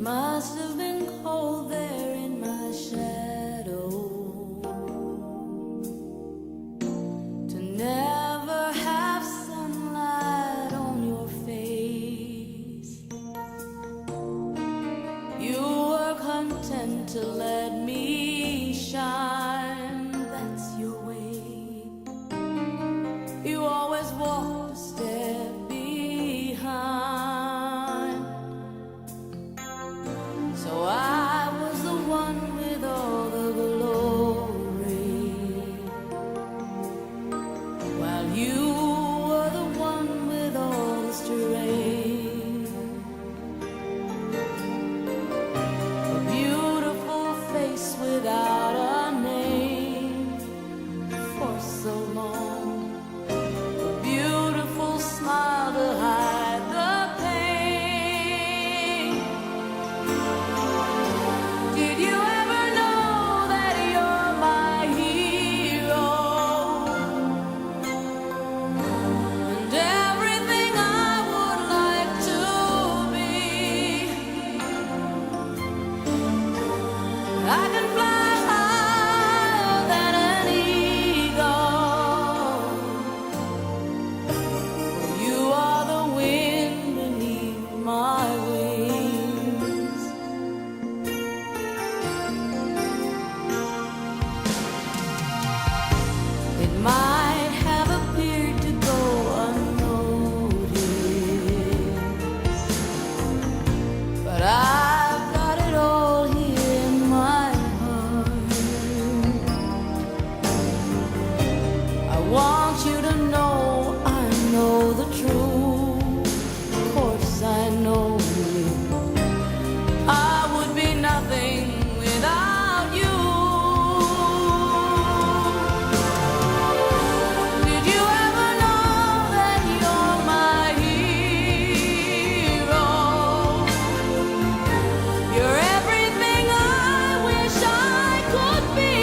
must have been cold there in my shadow to never have sunlight on your face. You were content to let me shine, that's your way. You always walked a step behind. So I was the one with all the glory, while you were the one with all the strength. A beautiful face without a name for so long, a beautiful smile to hide the pain. Did you ever know that you're my hero? And everything I would like to be. I can fly higher than an eagle. You are the wind beneath my wings. It might have appeared to go unnoticed, but I've got it all here in my heart. I want you to know I know the truth. Of course I know you. I would be nothing without you. Did you ever know that you're my hero? You're everything I wish I could be.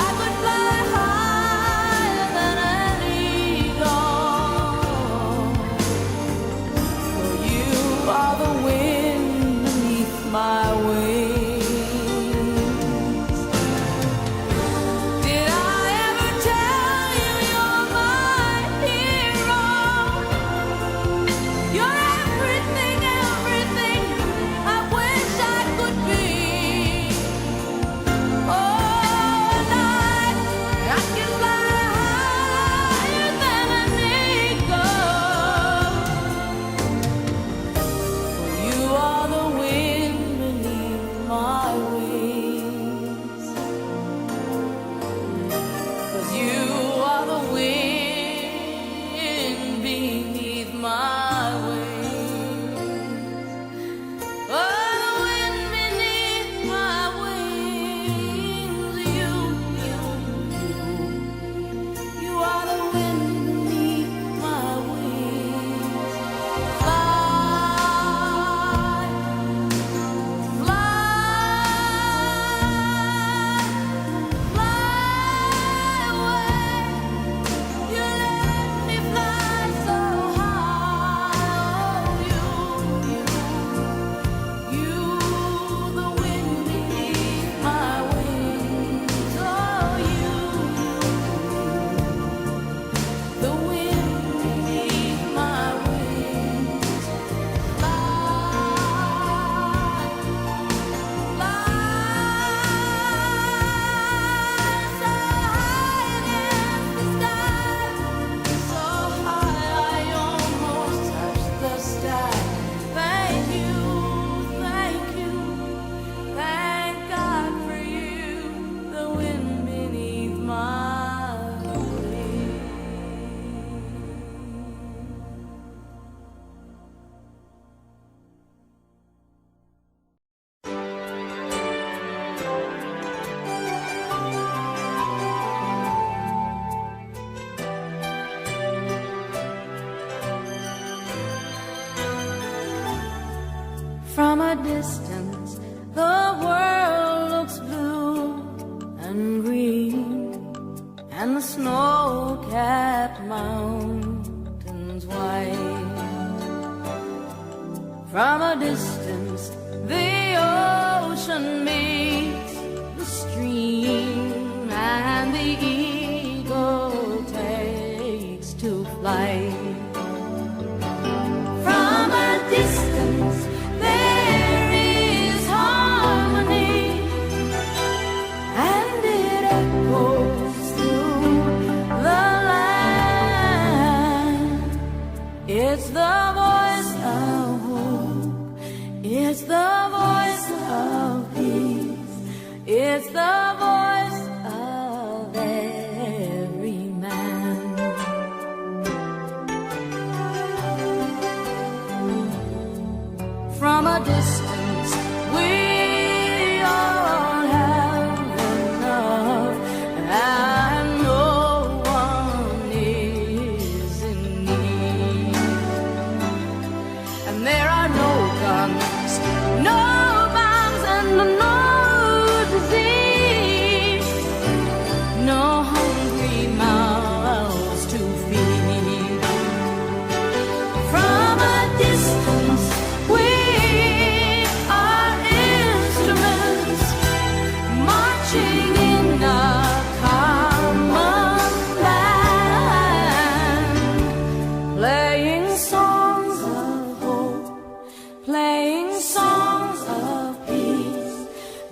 I could fly higher than an eagle. For you are the wind beneath my wings. Did I ever tell you you're my hero? You're everything, everything I wish I could be. Oh, night, I can fly higher than an eagle. For you are the wind beneath my wings. 'Cause you are the wind beneath my wings. Oh, the wind beneath my wings. You are the wind beneath my wings. Fly, fly away. You let me fly so high. You, the wind beneath my wings. Oh, you, the wind beneath my wings. Fly, fly so high against the sky, so high I almost touch the sky. Thank you, thank God for you, the wind beneath my wings. From a distance, the world looks blue and green, and the snow-capped mountains white. From a distance, the ocean meets the stream, and the eagle takes to flight. From a distance, there is harmony, and it echoes through the land. It's the voice of hope, it's the voice of peace, it's the voice of every man. From a distance, we all have enough, and no one is in need. And there are no guns, no bombs, and no disease, no hungry mouths to feed. From a distance, we are instruments marching in a common land, playing songs of hope, playing songs of peace.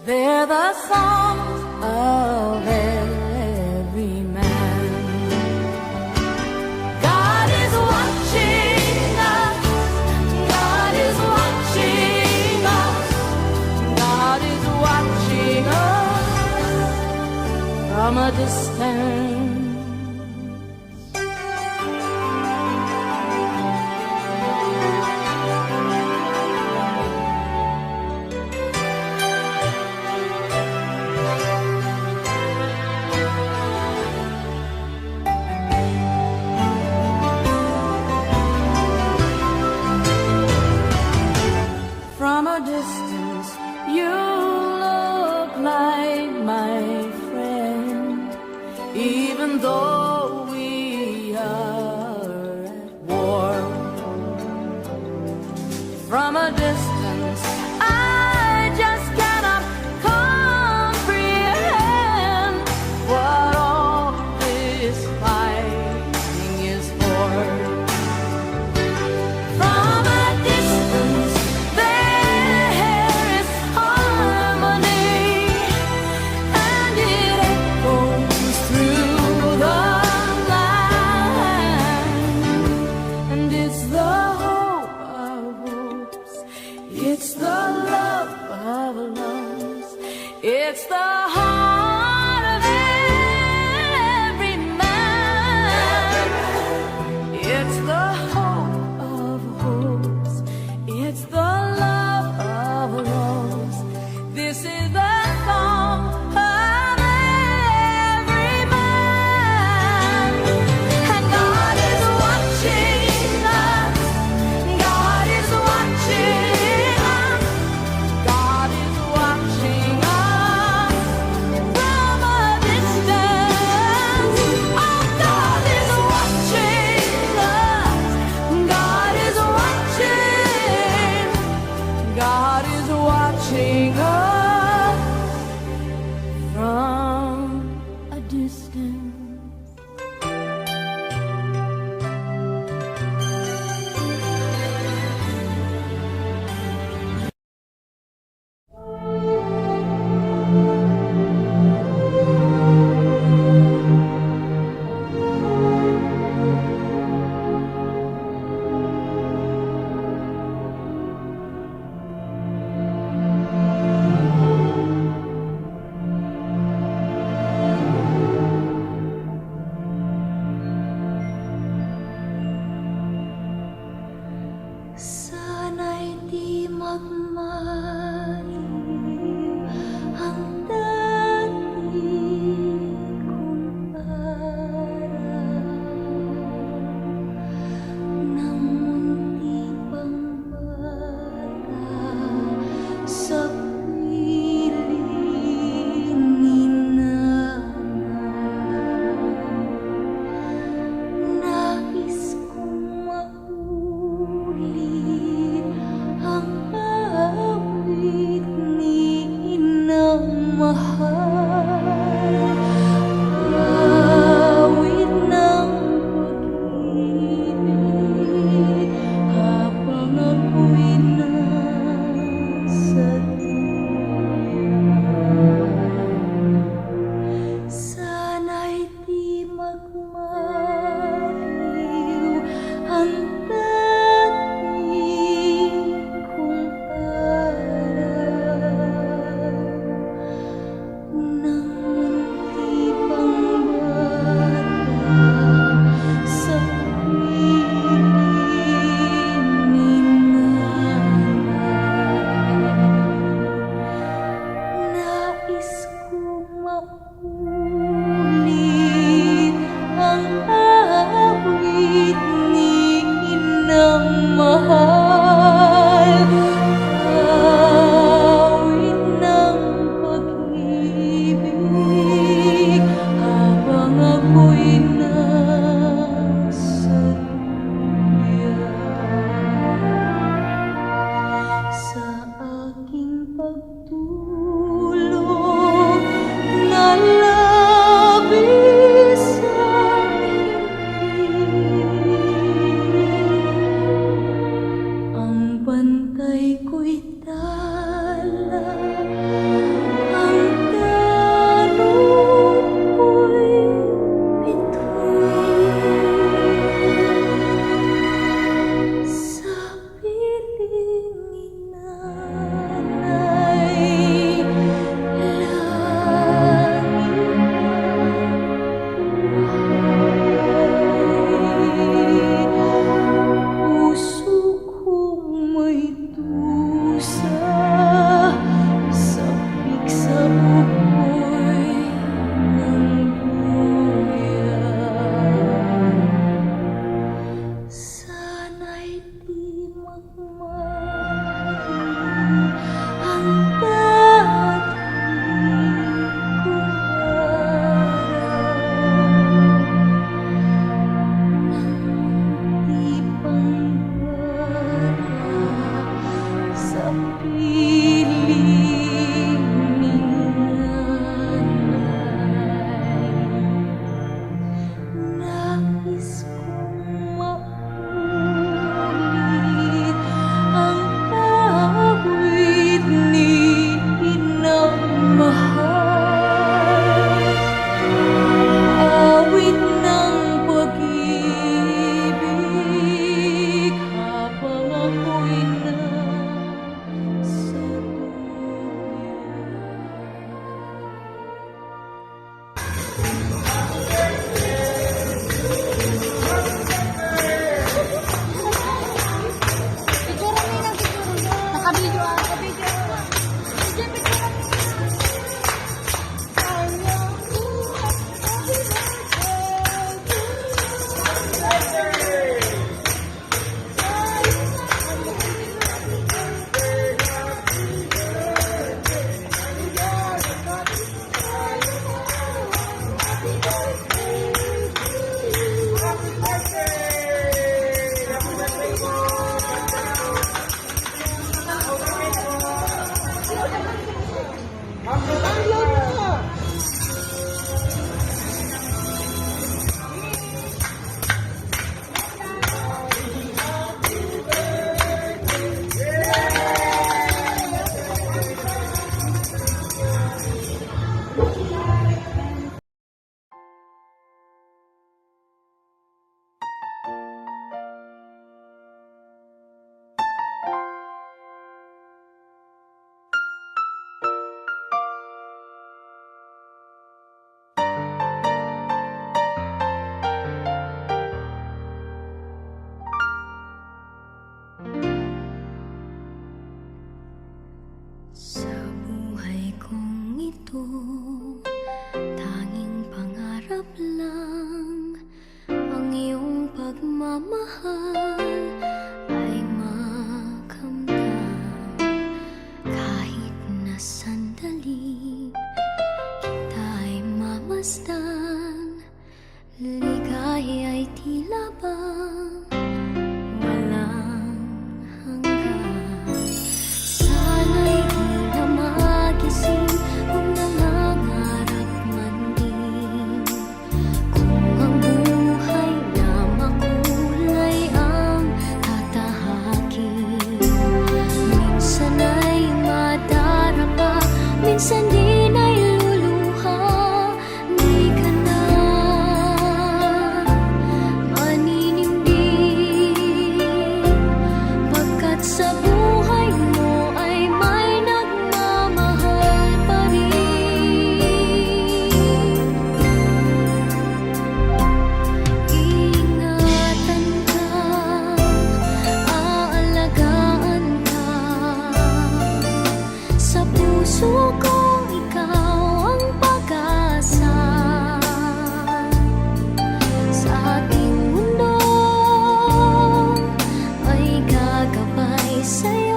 They're the songs of every man. God is watching us, God is watching us, God is watching us from a distance. From a distance, you look like my friend, even though we are at war. From a distance, I just cannot comprehend what all this fighting is for. From a distance, there is harmony, and it echoes through the land. And it's the hope of hopes, it's the love of loves, it's the heart of every man. It's the hope of hopes, it's the love of loves. This is the song of every man. And God is watching us, God is watching us, God is watching us mahal. Awit ng pag-ibig habang ako'y nasa duyan. Sa aking pagtulog na labis ang himig, ang bantay ko'y tala, ang tanong ko'y bituin. Sa piling inanay, puso kong may dusa, sabik sa bukoy ng duyan. Sana'y di magmahal ang dati kong araw, di panggara sa piling ninanay. Nais kong maulit ang awit ni inang mahal, awit ng pag-ibig habang ako'y nasa Sa buhay kong ito, tanging pangarap lang ang iyong pagmamahal ay makamdam. Kahit na sandali kita ay mamasdan, ligay ay tila bang walang hanggan. Sana'y di na magising kung nangangarap man din, kung ang buhay na makulay ang tatahakin. Minsan ay madarama, minsan din ay luluha, di ka na maninindig, pagkat sa buhay mo ay may nagmamahal pa rin. Ingatan ka, aalagaan ka, sa puso ko sa'yo.